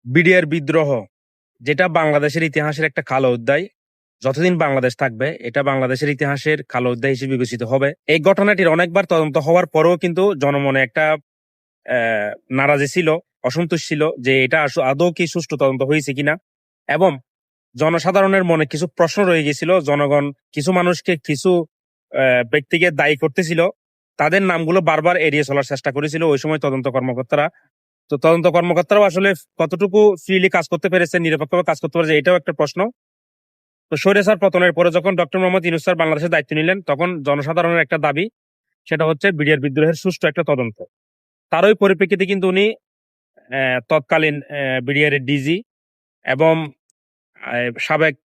BDR বিদ্রোহ, যেটা বাংলাদেশের ইতিহাসের একটা কালো অধ্যায়। যতদিন বাংলাদেশ থাকবে এটা বাংলাদেশের ইতিহাসের কালো অধ্যায় হিসেবে বিবেচিত হবে। এই ঘটনাটির অনেকবার তদন্ত হওয়ার পরেও কিন্তু জনমনে একটা নারাজি ছিল, অসন্তোষ ছিল যে এটা আদৌ কি সুষ্ঠু তদন্ত হয়েছে কিনা। এবং জনসাধারণের মনে কিছু প্রশ্ন রয়ে গেছিল। জনগণ কিছু মানুষকে, কিছু ব্যক্তিকে দায়ী করতেছিল, তাদের নামগুলো বারবার এড়িয়ে চলার চেষ্টা করেছিল ওই সময় তদন্ত কর্মকর্তারা। তো তদন্ত কর্মকর্তারাও আসলে কতটুকু ফ্রিলি কাজ করতে পেরেছে, নিরপেক্ষভাবে কাজ করতে পেরেছে, এটাও একটা প্রশ্ন। তো স্বৈরাচার পতনের পরে যখন ডক্টর মোহাম্মদ ইউনূস স্যার বাংলাদেশের দায়িত্ব নিলেন, তখন জনসাধারণের একটা দাবি, সেটা হচ্ছে বিডিআর বিদ্রোহের সুষ্ঠু একটা তদন্ত। তারই পরিপ্রেক্ষিতে কিন্তু উনি তৎকালীন বিডিআর এর ডিজি এবং সাবেক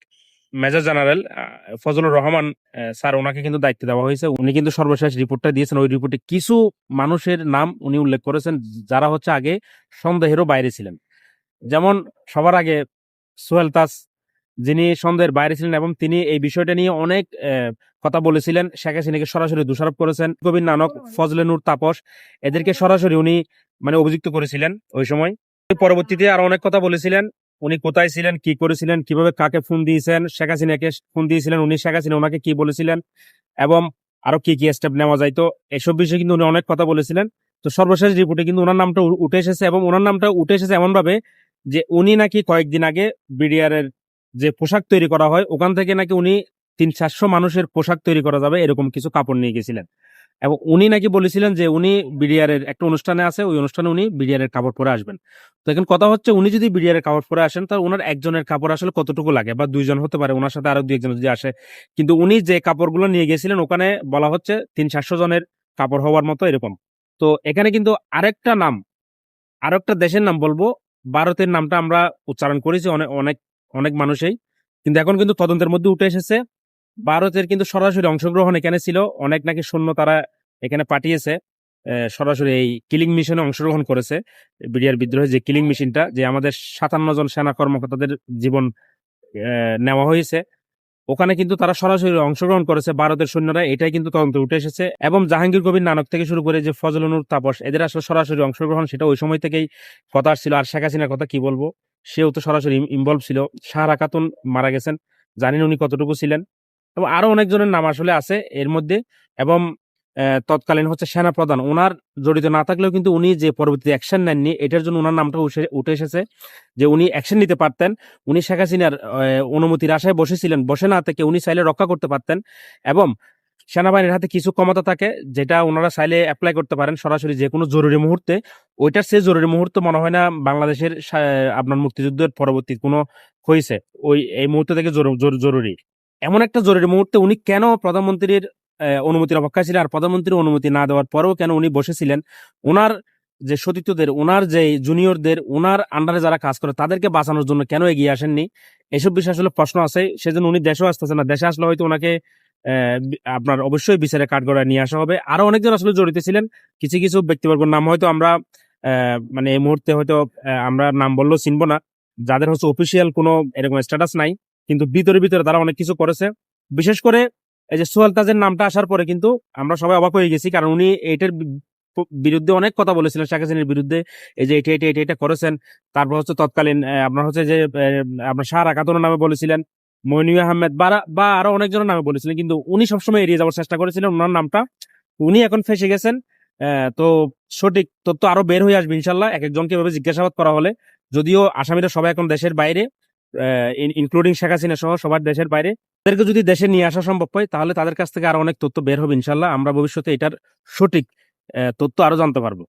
major general Fazlur Rahman sir, ওনাকে কিন্তু দায়িত্ব দেওয়া হয়েছে। উনি কিন্তু সর্বশেষ রিপোর্টটা দিয়েছেন। ওই রিপোর্টে কিছু মানুষের নাম উনি উল্লেখ করেছেন যারা হচ্ছে আগে সন্দেহেরও বাইরে ছিলেন। যেমন সবার আগে সোহেল তাজ, যিনি সন্দেহের বাইরে ছিলেন এবং তিনি এই বিষয়টা নিয়ে অনেক কথা বলেছিলেন। শেখ হাসিনাকে সরাসরি দোষারোপ করেছেন। কবির নানক, ফজলে নূর তাপস, এদেরকে সরাসরি উনি অভিযুক্ত করেছিলেন ওই সময়। পরবর্তীতে আরো অনেক কথা বলেছিলেন, উনি কোথায় ছিলেন, কি করেছিলেন, কিভাবে কাকে ফোন দিয়েছেন, শেখ হাসিনাকে ফোন দিয়েছিলেন উনি, শেখ হাসিনা ওনাকে কি বলেছিলেন, এবং আরো কি কি স্টেপ নেওয়া যায়। তো এসব বিষয়ে কিন্তু উনি অনেক কথা বলেছিলেন। তো সর্বশেষ রিপোর্টে কিন্তু ওনার নামটা উঠে এসেছে, এবং ওনার নামটা উঠে এসেছে এমন ভাবে যে উনি নাকি কয়েকদিন আগে বিডিআর এর যে পোশাক তৈরি করা হয় ওখান থেকে নাকি উনি 300-400 মানুষের পোশাক তৈরি করা যাবে এরকম কিছু কাপড় নিয়ে গেছিলেন। এবং উনি নাকি বলেছিলেন যে উনি বিডিআর এর একটা অনুষ্ঠানে আছে, ওই অনুষ্ঠানে উনি বিডিআর এর কাপড় পরে আসবেন। তো এখন কথা হচ্ছে, উনি যদি বিডিআর এর কাপড় পরে আসেন, তাহলে ওনার একজনের কাপড় আসলে কতটুকু লাগে, বা 2 জন হতে পারে, ওনার সাথে আরো 2-1 জন যদি আসে। কিন্তু উনি যে কাপড়গুলো নিয়ে গেছিলেন ওখানে বলা হচ্ছে 300-400 জনের কাপড় হওয়ার মতো এরকম। তো এখানে কিন্তু আরেকটা নাম, আরেকটা দেশের নাম বলবো, ভারতের নামটা আমরা উচ্চারণ করেছি অনেক অনেক অনেক মানুষই, কিন্তু এখন কিন্তু তদন্তের মধ্যে উঠে এসেছে ভারতের কিন্তু সরাসরি অংশগ্রহণ এখানে ছিল। অনেক নাকি সৈন্য তারা এখানে পাঠিয়েছে, সরাসরি এই কিলিং মিশনে অংশগ্রহণ করেছে। বিডিআর বিদ্রোহের যে কিলিং মিশনটা, যে আমাদের 57 জন সেনা কর্মকর্তাদের জীবন নেওয়া হয়েছে, ওখানে কিন্তু তারা সরাসরি অংশগ্রহণ করেছে ভারতের সৈন্যরা, এটাই কিন্তু তদন্তে উঠে এসেছে। এবং জাহাঙ্গীর কবির নানক থেকে শুরু করে যে ফজলে নূর তাপস, এদের আসলে সরাসরি অংশগ্রহণ, সেটা ওই সময় থেকেই কথা আসছিল। আর শেখ হাসিনার কথা কি বলবো, সেও তো সরাসরি ইনভলভ ছিল। সাহারা খাতুন মারা গেছেন, জানেন উনি কতটুকু ছিলেন। এবং আরো অনেকজনের নাম আসলে আছে এর মধ্যে। এবং তৎকালীন হচ্ছে সেনা প্রধান, ওনার জড়িত না থাকলেও কিন্তু উনি যে পরবর্তী অ্যাকশন নেননি, এটার জন্য ওনার নামটা উঠে এসেছে, যে উনি অ্যাকশন নিতে পারতেন। উনি শেখ হাসিনার অনুমতির আশায় বসেছিলেন, বসে না থেকে উনি চাইলে রক্ষা করতে পারতেন। এবং সেনাবাহিনীর হাতে কিছু ক্ষমতা থাকে যেটা ওনারা চাইলে অ্যাপ্লাই করতে পারেন সরাসরি যে কোনো জরুরি মুহূর্তে। ওইটার সে জরুরি মুহূর্ত মনে হয় না বাংলাদেশের আপনার মুক্তিযুদ্ধের পরবর্তী কোনো হয়েছে। এই মুহূর্ত থেকে জরুরি, এমন একটা জরুরি মুহূর্তে উনি কেন প্রধানমন্ত্রীর অনুমতির অপেক্ষায় ছিলেন, আর প্রধানমন্ত্রীর অনুমতি না দেওয়ার পরেও কেন উনি বসেছিলেন। ওনার যে সতীর্থদের, ওনার যে জুনিয়রদের, ওনার আন্ডারে যারা কাজ করে তাদেরকে বাঁচানোর জন্য কেন এগিয়ে আসেননি, এসব বিষয়ে আসলে প্রশ্ন আছে। সেজন্য উনি দেশেও আসতেছেন না। দেশে আসলে হয়তো ওনাকে আপনার অবশ্যই বিচারে কাঠগড়ায় নিয়ে আসা হবে। আরো অনেকজন আসলে জড়িত ছিলেন। কিছু কিছু ব্যক্তিবর্গের নাম হয়তো আমরা মানে এই মুহূর্তে হয়তো আমরা নাম বললেও চিনবো না, যাদের হচ্ছে অফিসিয়াল কোনো এরকম স্ট্যাটাস নাই, কিন্তু ভিতরে ভিতরে তারা অনেক কিছু করেছে। বিশেষ করে এই যে সোহেল তাজের নামটা আসার পরে কিন্তু আমরা সবাই অবাক হয়ে গেছি, কারণ উনি এটার বিরুদ্ধে অনেক কথা বলেছিলেন, শেখ হাসিনার বিরুদ্ধে, এই যে এটা করেছেন। তারপর হচ্ছে তৎকালীন আপনার হচ্ছে যে আপনার সাহারা খাতুনের নামে বলেছিলেন, মইনুল আহমেদ বা আরো অনেকজনের নামে বলেছিলেন, কিন্তু উনি সবসময় এড়িয়ে যাওয়ার চেষ্টা করেছিলেন ওনার নামটা। উনি এখন ফেসে গেছেন। তো সঠিক তথ্য আরো বের হয়ে আসবে ইনশাল্লাহ, এক একজনকে এভাবে জিজ্ঞাসাবাদ করা হলে। যদিও আসামিরা সবাই এখন দেশের বাইরে, ইনক্লুডিং শেখ হাসিনা সহ সবার দেশের বাইরে। তাদেরকে যদি দেশে নিয়ে আসা সম্ভব হয়, তাহলে তাদের কাছ থেকে আরো অনেক তথ্য বের হবে ইনশাল্লাহ। আমরা ভবিষ্যতে এটার সঠিক তথ্য আরো জানতে পারবো।